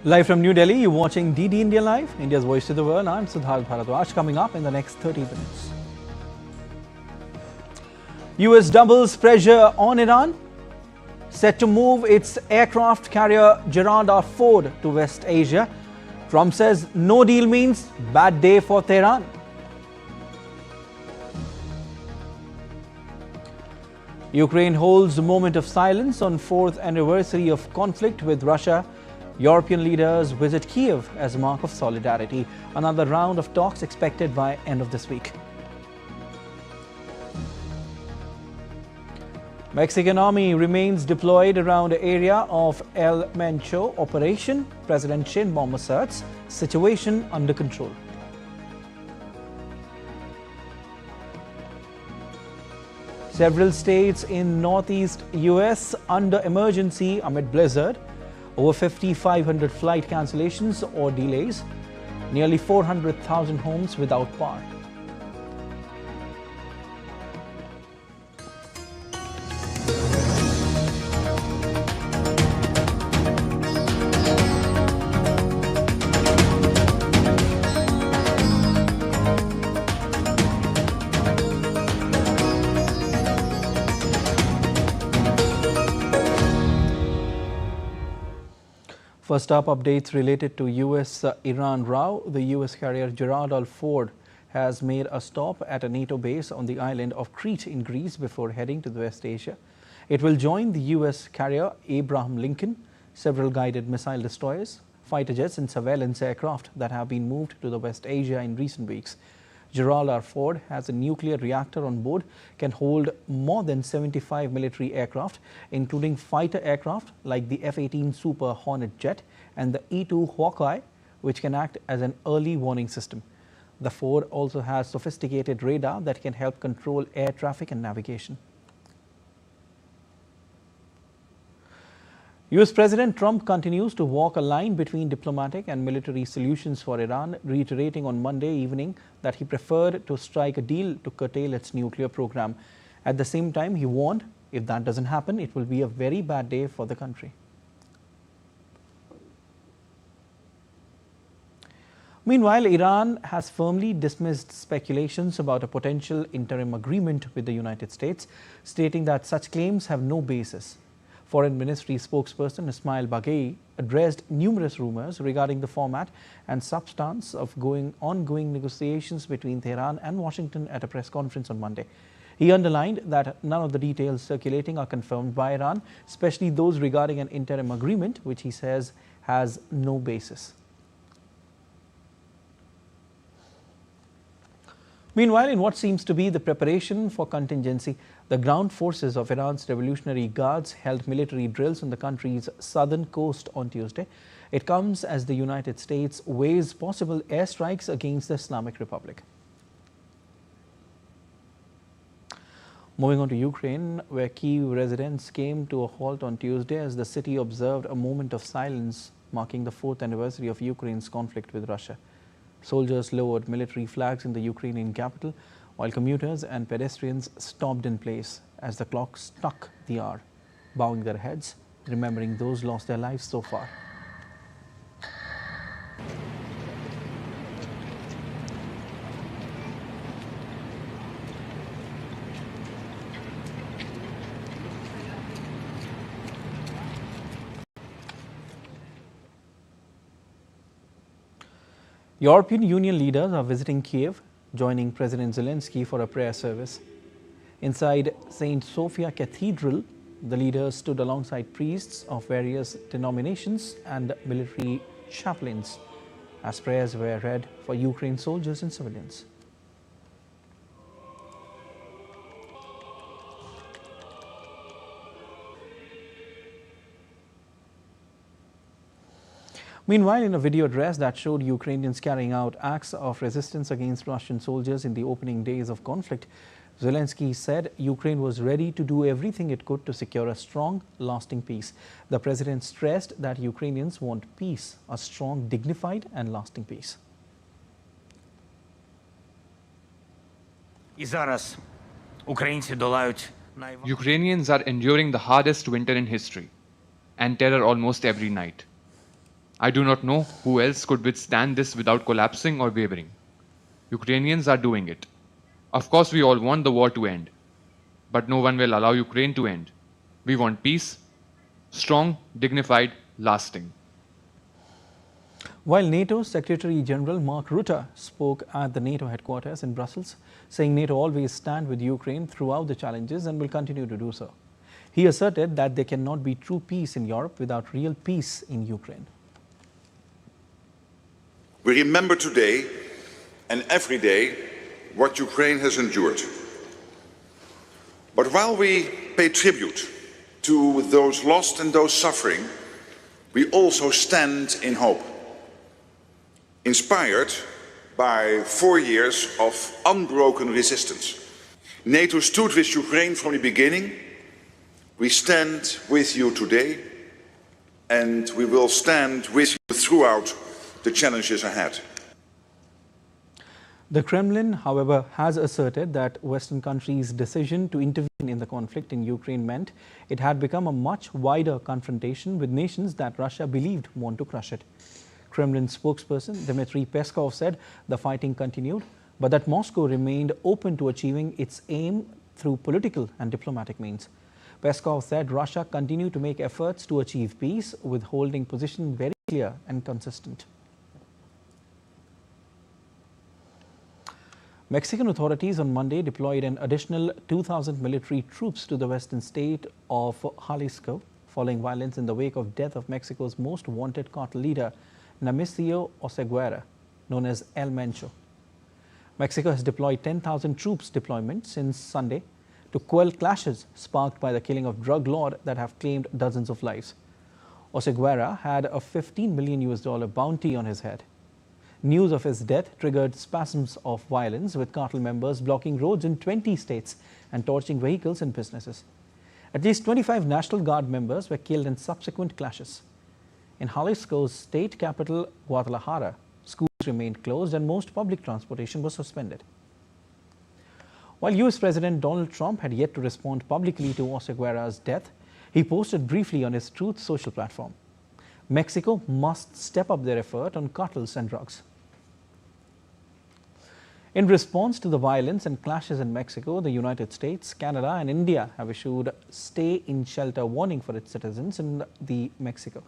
Live from New Delhi, you're watching DD India Live, India's voice to the world. I'm Prasar Bharati. Coming up in the next 30 minutes. US doubles pressure on Iran, set to move its aircraft carrier Gerald R. Ford to West Asia. Trump says no deal means bad day for Tehran. Ukraine holds a moment of silence on 4th anniversary of conflict with Russia. European leaders visit Kyiv as a mark of solidarity. Another round of talks expected by end of this week. Mexican army remains deployed around the area of El Mencho operation. President Sheinbaum asserts situation under control. Several states in northeast US under emergency amid blizzard. Over 5,500 flight cancellations or delays. Nearly 400,000 homes without power. First up, updates related to US-Iran row. The US carrier Gerald R. Ford has made a stop at a NATO base on the island of Crete in Greece before heading to West Asia. It will join the US carrier Abraham Lincoln, several guided missile destroyers, fighter jets and surveillance aircraft that have been moved to the West Asia in recent weeks. Gerald R. Ford has a nuclear reactor on board, can hold more than 75 military aircraft, including fighter aircraft like the F-18 Super Hornet jet and the E-2 Hawkeye, which can act as an early warning system. The Ford also has sophisticated radar that can help control air traffic and navigation. US President Trump continues to walk a line between diplomatic and military solutions for Iran, reiterating on Monday evening that he preferred to strike a deal to curtail its nuclear program. At the same time, he warned if that doesn't happen, it will be a very bad day for the country. Meanwhile, Iran has firmly dismissed speculations about a potential interim agreement with the United States, stating that such claims have no basis. Foreign Ministry spokesperson Ismail Baghei addressed numerous rumors regarding the format and substance of ongoing negotiations between Tehran and Washington at a press conference on Monday. He underlined that none of the details circulating are confirmed by Iran, especially those regarding an interim agreement, which he says has no basis. Meanwhile, in what seems to be the preparation for contingency, the ground forces of Iran's Revolutionary Guards held military drills on the country's southern coast on Tuesday. It comes as the United States weighs possible airstrikes against the Islamic Republic. Moving on to Ukraine, where Kyiv residents came to a halt on Tuesday as the city observed a moment of silence marking the 4th anniversary of Ukraine's conflict with Russia. Soldiers lowered military flags in the Ukrainian capital, while commuters and pedestrians stopped in place as the clock struck the hour, bowing their heads, remembering those lost their lives so far. European Union leaders are visiting Kyiv, joining President Zelensky for a prayer service. Inside St. Sophia Cathedral, the leaders stood alongside priests of various denominations and military chaplains as prayers were read for Ukraine soldiers and civilians. Meanwhile, in a video address that showed Ukrainians carrying out acts of resistance against Russian soldiers in the opening days of conflict, Zelensky said Ukraine was ready to do everything it could to secure a strong, lasting peace. The president stressed that Ukrainians want peace, a strong, dignified and lasting peace. Ukrainians are enduring the hardest winter in history and terror almost every night. I do not know who else could withstand this without collapsing or wavering. Ukrainians are doing it. Of course, we all want the war to end, but no one will allow Ukraine to end. We want peace, strong, dignified, lasting. While NATO Secretary General Mark Rutte spoke at the NATO headquarters in Brussels, saying NATO always stand with Ukraine throughout the challenges and will continue to do so. He asserted that there cannot be true peace in Europe without real peace in Ukraine. We remember today and every day what Ukraine has endured. But while we pay tribute to those lost and those suffering, we also stand in hope, inspired by 4 years of unbroken resistance. NATO stood with Ukraine from the beginning. We stand with you today, and we will stand with you throughout the challenges ahead. The Kremlin, however, has asserted that Western countries' decision to intervene in the conflict in Ukraine meant it had become a much wider confrontation with nations that Russia believed want to crush it. Kremlin spokesperson Dmitry Peskov said the fighting continued, but that Moscow remained open to achieving its aim through political and diplomatic means. Peskov said Russia continued to make efforts to achieve peace, with holding position very clear and consistent. Mexican authorities on Monday deployed an additional 2,000 military troops to the western state of Jalisco, following violence in the wake of death of Mexico's most wanted cartel leader, Nemesio Oseguera, known as El Mencho. Mexico has deployed 10,000 troops deployment since Sunday to quell clashes sparked by the killing of drug lord that have claimed dozens of lives. Oseguera had a $15 million bounty on his head. News of his death triggered spasms of violence, with cartel members blocking roads in 20 states and torching vehicles and businesses. At least 25 National Guard members were killed in subsequent clashes. In Jalisco's state capital, Guadalajara, schools remained closed and most public transportation was suspended. While US President Donald Trump had yet to respond publicly to Oseguera's death, he posted briefly on his Truth social platform. Mexico must step up their effort on cartels and drugs. In response to the violence and clashes in Mexico, the United States, Canada and India have issued stay-in-shelter warning for its citizens in Mexico.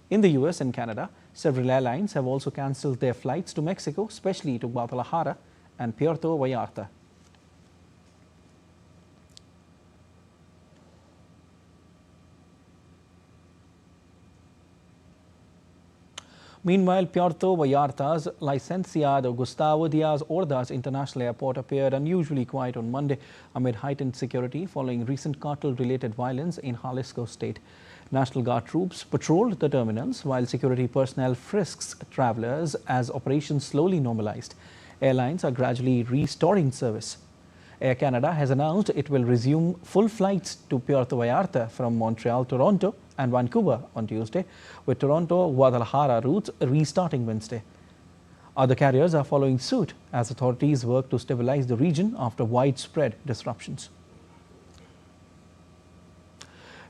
In the US and Canada, several airlines have also cancelled their flights to Mexico, especially to Guadalajara and Puerto Vallarta. Meanwhile, Puerto Vallarta's Licenciado Gustavo Diaz Ordaz International Airport appeared unusually quiet on Monday amid heightened security following recent cartel-related violence in Jalisco state. National Guard troops patrolled the terminals while security personnel frisked travelers as operations slowly normalized. Airlines are gradually restoring service. Air Canada has announced it will resume full flights to Puerto Vallarta from Montreal, Toronto and Vancouver on Tuesday, with Toronto-Guadalajara routes restarting Wednesday. Other carriers are following suit as authorities work to stabilize the region after widespread disruptions.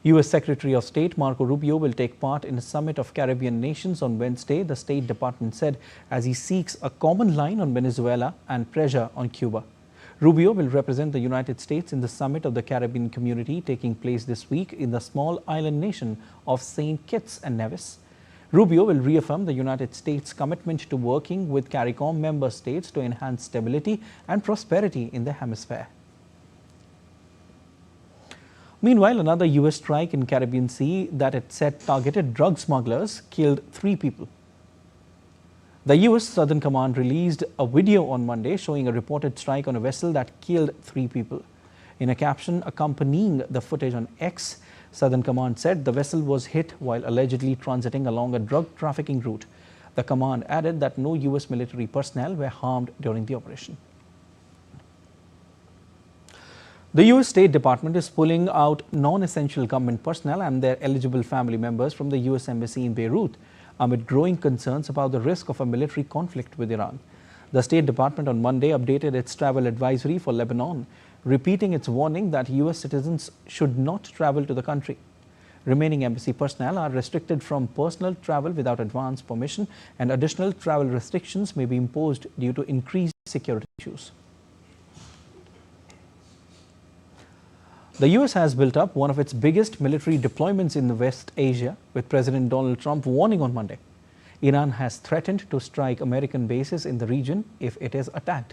U.S. Secretary of State Marco Rubio will take part in a summit of Caribbean nations on Wednesday, the State Department said, as he seeks a common line on Venezuela and pressure on Cuba. Rubio will represent the United States in the summit of the Caribbean community taking place this week in the small island nation of St. Kitts and Nevis. Rubio will reaffirm the United States' commitment to working with CARICOM member states to enhance stability and prosperity in the hemisphere. Meanwhile, another U.S. strike in Caribbean Sea that it said targeted drug smugglers killed 3 people. The U.S. Southern Command released a video on Monday showing a reported strike on a vessel that killed 3 people. In a caption accompanying the footage on X, Southern Command said the vessel was hit while allegedly transiting along a drug trafficking route. The command added that no U.S. military personnel were harmed during the operation. The U.S. State Department is pulling out non-essential government personnel and their eligible family members from the U.S. Embassy in Beirut amid growing concerns about the risk of a military conflict with Iran. The State Department on Monday updated its travel advisory for Lebanon, repeating its warning that U.S. citizens should not travel to the country. Remaining embassy personnel are restricted from personal travel without advance permission, and additional travel restrictions may be imposed due to increased security issues. The US has built up one of its biggest military deployments in West Asia, with President Donald Trump warning on Monday. Iran has threatened to strike American bases in the region if it is attacked.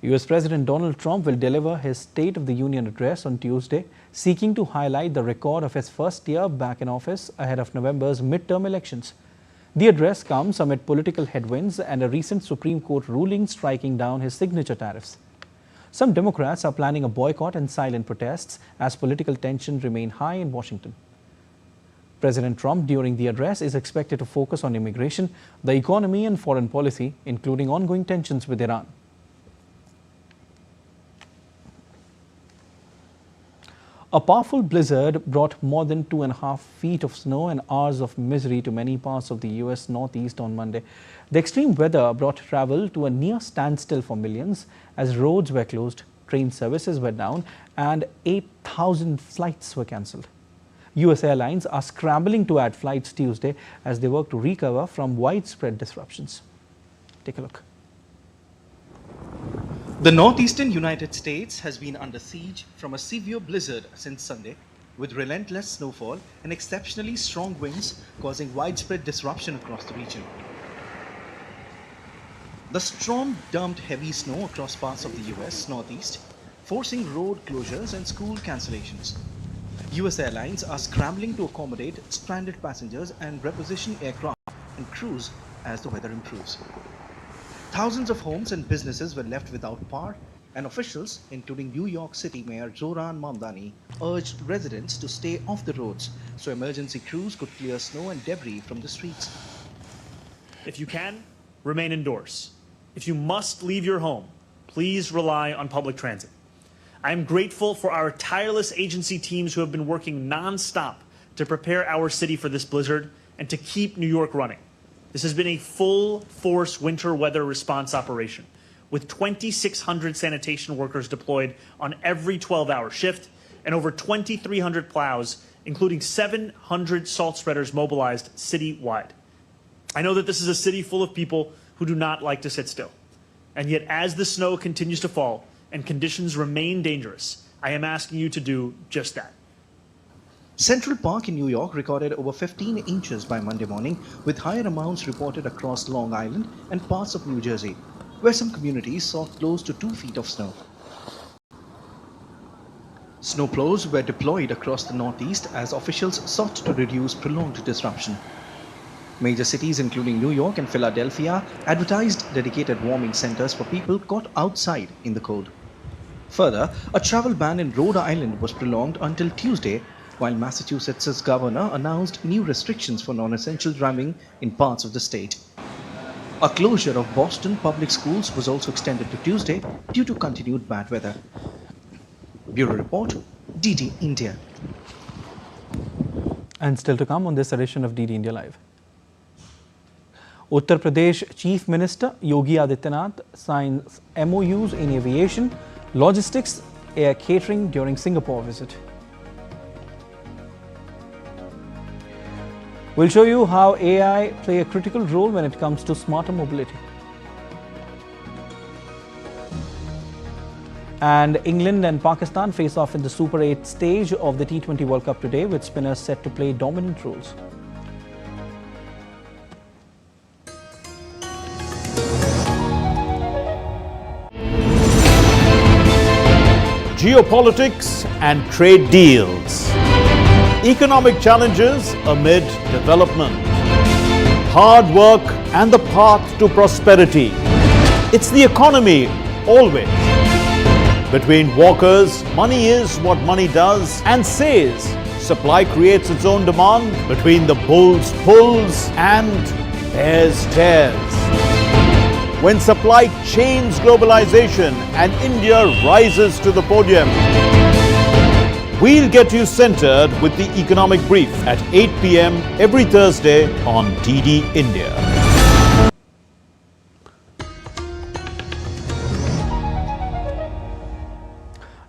US President Donald Trump will deliver his State of the Union address on Tuesday, seeking to highlight the record of his first year back in office ahead of November's midterm elections. The address comes amid political headwinds and a recent Supreme Court ruling striking down his signature tariffs. Some Democrats are planning a boycott and silent protests as political tension remain high in Washington. President Trump, during the address, is expected to focus on immigration, the economy and foreign policy, including ongoing tensions with Iran. A powerful blizzard brought more than 2.5 feet of snow and hours of misery to many parts of the US Northeast on Monday. The extreme weather brought travel to a near standstill for millions as roads were closed, train services were down, and 8,000 flights were cancelled. US airlines are scrambling to add flights Tuesday as they work to recover from widespread disruptions. Take a look. The northeastern United States has been under siege from a severe blizzard since Sunday, with relentless snowfall and exceptionally strong winds causing widespread disruption across the region. The storm dumped heavy snow across parts of the US Northeast, forcing road closures and school cancellations. US airlines are scrambling to accommodate stranded passengers and reposition aircraft and crews as the weather improves. Thousands of homes and businesses were left without power, and officials, including New York City Mayor Zohran Mamdani, urged residents to stay off the roads so emergency crews could clear snow and debris from the streets. If you can, remain indoors. If you must leave your home, please rely on public transit. I am grateful for our tireless agency teams who have been working non-stop to prepare our city for this blizzard and to keep New York running. This has been a full-force winter weather response operation, with 2,600 sanitation workers deployed on every 12-hour shift and over 2,300 plows, including 700 salt spreaders mobilized citywide. I know that this is a city full of people who do not like to sit still. And yet, as the snow continues to fall and conditions remain dangerous, I am asking you to do just that. Central Park in New York recorded over 15 inches by Monday morning, with higher amounts reported across Long Island and parts of New Jersey, where some communities saw close to 2 feet of snow. Snowplows were deployed across the Northeast as officials sought to reduce prolonged disruption. Major cities including New York and Philadelphia advertised dedicated warming centers for people caught outside in the cold. Further, a travel ban in Rhode Island was prolonged until Tuesday, while Massachusetts' governor announced new restrictions for non-essential driving in parts of the state. A closure of Boston public schools was also extended to Tuesday due to continued bad weather. Bureau Report, DD India. And still to come on this edition of DD India Live. Uttar Pradesh Chief Minister Yogi Adityanath signs MOUs in aviation, logistics, air catering during Singapore visit. We'll show you how AI play a critical role when it comes to smarter mobility. And England and Pakistan face off in the Super 8 stage of the T20 World Cup today, with spinners set to play dominant roles. Geopolitics and trade deals. Economic challenges amid development. Hard work and the path to prosperity. It's the economy always. Between walkers, money is what money does and says. Supply creates its own demand. Between the bulls pulls and bears tears. When supply chains globalization and India rises to the podium. We'll get you centered with the Economic Brief at 8 p.m. every Thursday on DD India.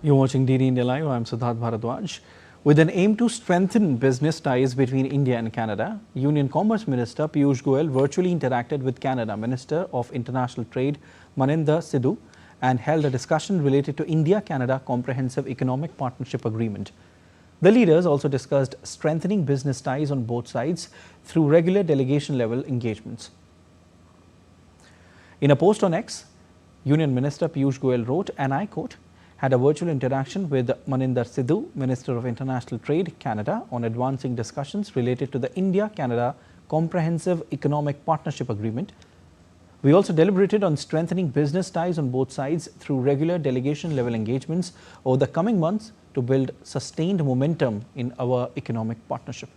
You're watching DD India Live. I'm Siddharth Bharadwaj. With an aim to strengthen business ties between India and Canada, Union Commerce Minister Piyush Goyal virtually interacted with Canada Minister of International Trade Maninder Sidhu and held a discussion related to India-Canada Comprehensive Economic Partnership Agreement. The leaders also discussed strengthening business ties on both sides through regular delegation-level engagements. In a post on X, Union Minister Piyush Goyal wrote, and I quote, had a virtual interaction with Maninder Sidhu, Minister of International Trade, Canada, on advancing discussions related to the India-Canada Comprehensive Economic Partnership Agreement. We also deliberated on strengthening business ties on both sides through regular delegation-level engagements over the coming months to build sustained momentum in our economic partnership.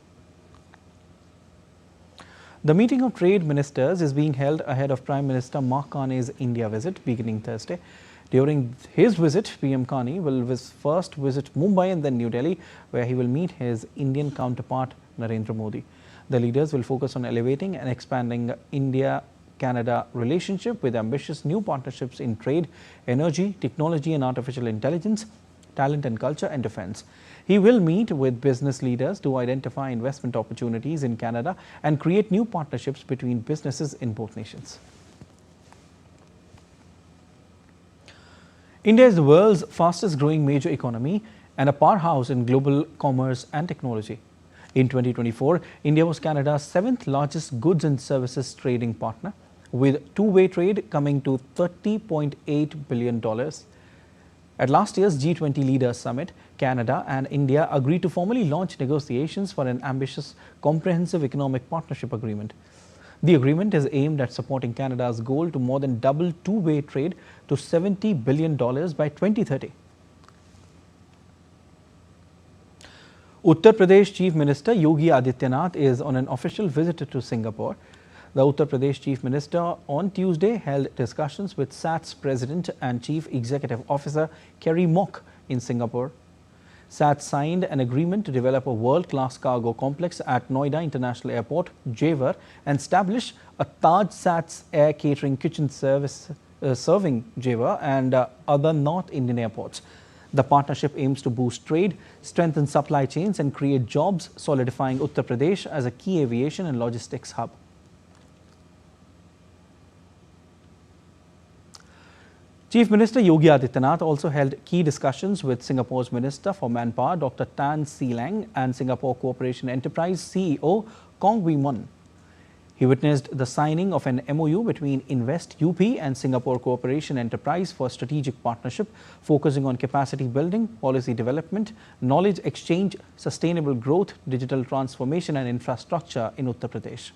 The meeting of trade ministers is being held ahead of Prime Minister Mark Carney's India visit beginning Thursday. During his visit, PM Carney will first visit Mumbai and then New Delhi, where he will meet his Indian counterpart Narendra Modi. The leaders will focus on elevating and expanding India-Canada relationship with ambitious new partnerships in trade, energy, technology and artificial intelligence, talent and culture and defense. He will meet with business leaders to identify investment opportunities in Canada and create new partnerships between businesses in both nations. India is the world's fastest growing major economy and a powerhouse in global commerce and technology. In 2024, India was Canada's 7th largest goods and services trading partner, with two-way trade coming to $30.8 billion. At last year's G20 Leaders Summit, Canada and India agreed to formally launch negotiations for an ambitious comprehensive economic partnership agreement. The agreement is aimed at supporting Canada's goal to more than double two-way trade to $70 billion by 2030. Uttar Pradesh Chief Minister Yogi Adityanath is on an official visit to Singapore. The Uttar Pradesh Chief Minister on Tuesday held discussions with SAT's President and Chief Executive Officer Kerry Mok in Singapore. SAT signed an agreement to develop a world-class cargo complex at Noida International Airport, Jewar, and establish a Taj SAT's air catering kitchen service serving Jewar and other North Indian airports. The partnership aims to boost trade, strengthen supply chains and create jobs, solidifying Uttar Pradesh as a key aviation and logistics hub. Chief Minister Yogi Adityanath also held key discussions with Singapore's Minister for Manpower, Dr. Tan See Lang, and Singapore Cooperation Enterprise CEO Kong Wee Mun. He witnessed the signing of an MOU between Invest UP and Singapore Cooperation Enterprise for strategic partnership, focusing on capacity building, policy development, knowledge exchange, sustainable growth, digital transformation and infrastructure in Uttar Pradesh.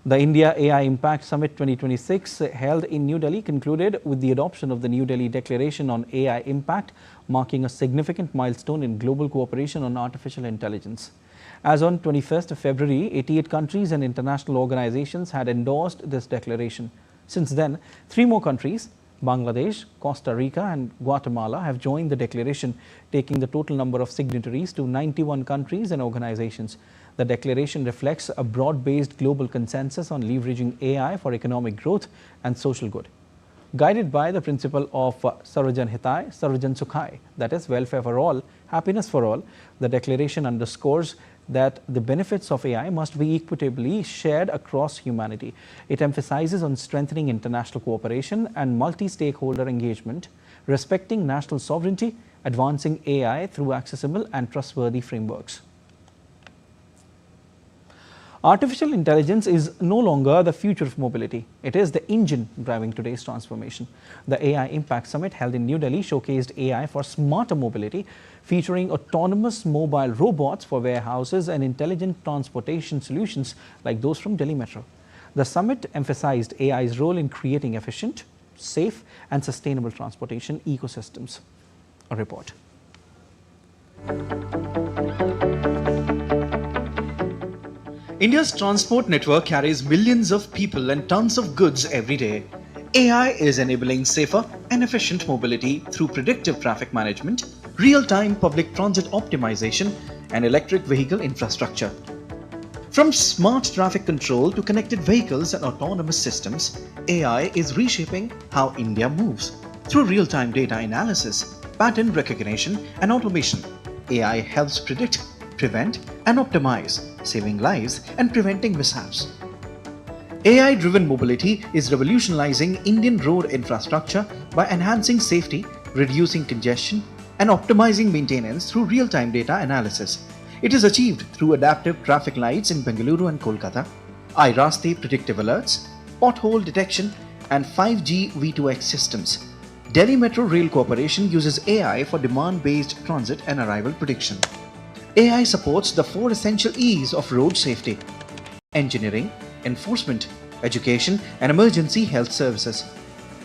The India AI Impact Summit 2026 held in New Delhi concluded with the adoption of the New Delhi Declaration on AI Impact, marking a significant milestone in global cooperation on artificial intelligence. As on 21st of February, 88 countries and international organizations had endorsed this declaration. Since then, 3 more countries, Bangladesh, Costa Rica and Guatemala, have joined the declaration, taking the total number of signatories to 91 countries and organizations. The declaration reflects a broad-based global consensus on leveraging AI for economic growth and social good. Guided by the principle of Sarvajan Hitai, Sarvajan Sukhai, that is, welfare for all, happiness for all, the declaration underscores that the benefits of AI must be equitably shared across humanity. It emphasizes on strengthening international cooperation and multi-stakeholder engagement, respecting national sovereignty, advancing AI through accessible and trustworthy frameworks. Artificial intelligence is no longer the future of mobility. It is the engine driving today's transformation. The AI Impact Summit held in New Delhi showcased AI for smarter mobility, featuring autonomous mobile robots for warehouses and intelligent transportation solutions like those from Delhi Metro. The summit emphasized AI's role in creating efficient, safe and sustainable transportation ecosystems. A report. India's transport network carries millions of people and tons of goods every day. AI is enabling safer and efficient mobility through predictive traffic management, real-time public transit optimization, and electric vehicle infrastructure. From smart traffic control to connected vehicles and autonomous systems, AI is reshaping how India moves. Through real-time data analysis, pattern recognition, and automation, AI helps predict, prevent, and optimize, saving lives and preventing mishaps. AI-driven mobility is revolutionizing Indian road infrastructure by enhancing safety, reducing congestion, and optimizing maintenance through real-time data analysis. It is achieved through adaptive traffic lights in Bengaluru and Kolkata, iRaste predictive alerts, pothole detection, and 5G V2X systems. Delhi Metro Rail Corporation uses AI for demand-based transit and arrival prediction. AI supports the 4 essential E's of road safety: engineering, enforcement, education, and emergency health services.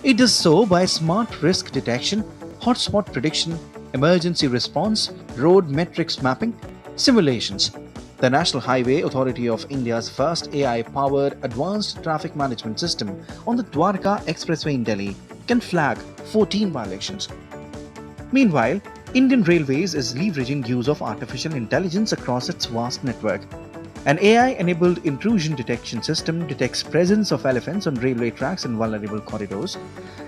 It does so by smart risk detection, hotspot prediction, emergency response, road metrics mapping, simulations. The National Highway Authority of India's first AI-powered advanced traffic management system on the Dwarka Expressway in Delhi can flag 14 violations. Meanwhile, Indian Railways is leveraging use of artificial intelligence across its vast network. An AI-enabled intrusion detection system detects presence of elephants on railway tracks in vulnerable corridors.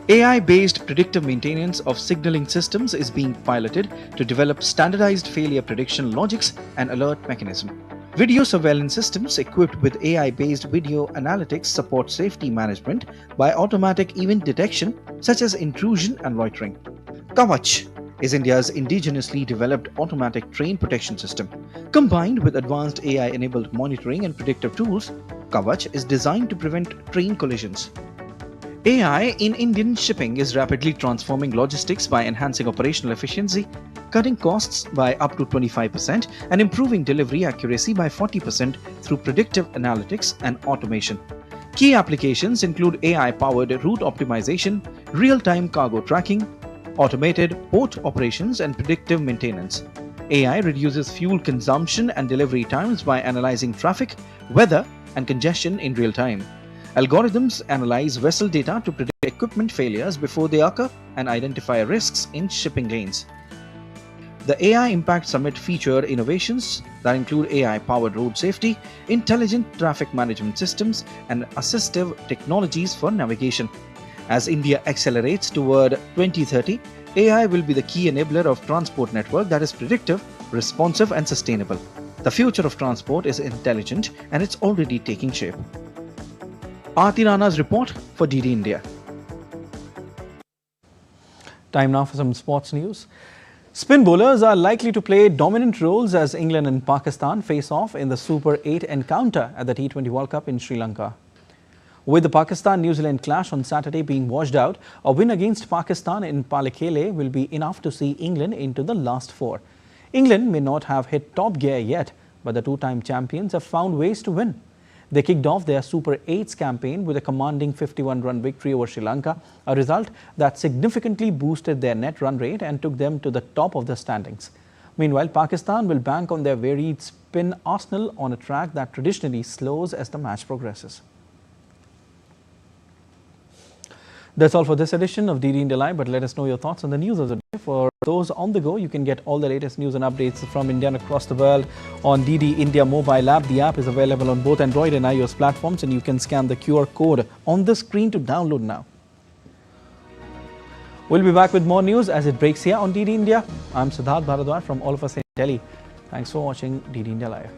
AI-based predictive maintenance of signaling systems is being piloted to develop standardized failure prediction logics and alert mechanism. Video surveillance systems equipped with AI-based video analytics support safety management by automatic event detection such as intrusion and loitering. Kavach is India's indigenously developed automatic train protection system. Combined with advanced AI-enabled monitoring and predictive tools, Kavach is designed to prevent train collisions. AI in Indian shipping is rapidly transforming logistics by enhancing operational efficiency, cutting costs by up to 25%, and improving delivery accuracy by 40% through predictive analytics and automation. Key applications include AI-powered route optimization, real-time cargo tracking, automated port operations, and predictive maintenance. AI reduces fuel consumption and delivery times by analyzing traffic, weather, and congestion in real time. Algorithms analyze vessel data to predict equipment failures before they occur and identify risks in shipping lanes. The AI Impact Summit featured innovations that include AI-powered road safety, intelligent traffic management systems, and assistive technologies for navigation. As India accelerates toward 2030, AI will be the key enabler of transport network that is predictive, responsive, and sustainable. The future of transport is intelligent, and it's already taking shape. Aarti Rana's report for DD India. Time now for some sports news. Spin bowlers are likely to play dominant roles as England and Pakistan face off in the Super 8 encounter at the T20 World Cup in Sri Lanka. With the Pakistan-New Zealand clash on Saturday being washed out, a win against Pakistan in Pallekele will be enough to see England into the last 4. England may not have hit top gear yet, but the two-time champions have found ways to win. They kicked off their Super 8s campaign with a commanding 51-run victory over Sri Lanka, a result that significantly boosted their net run rate and took them to the top of the standings. Meanwhile, Pakistan will bank on their varied spin arsenal on a track that traditionally slows as the match progresses. That's all for this edition of DD India Live, but let us know your thoughts on the news of the day. For those on the go, you can get all the latest news and updates from India and across the world on DD India mobile app. The app is available on both Android and iOS platforms, and you can scan the QR code on the screen to download now. We'll be back with more news as it breaks here on DD India. I'm Siddharth Bharadwaj from all of us in Delhi. Thanks for watching DD India Live.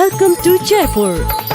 Welcome to Jaipur.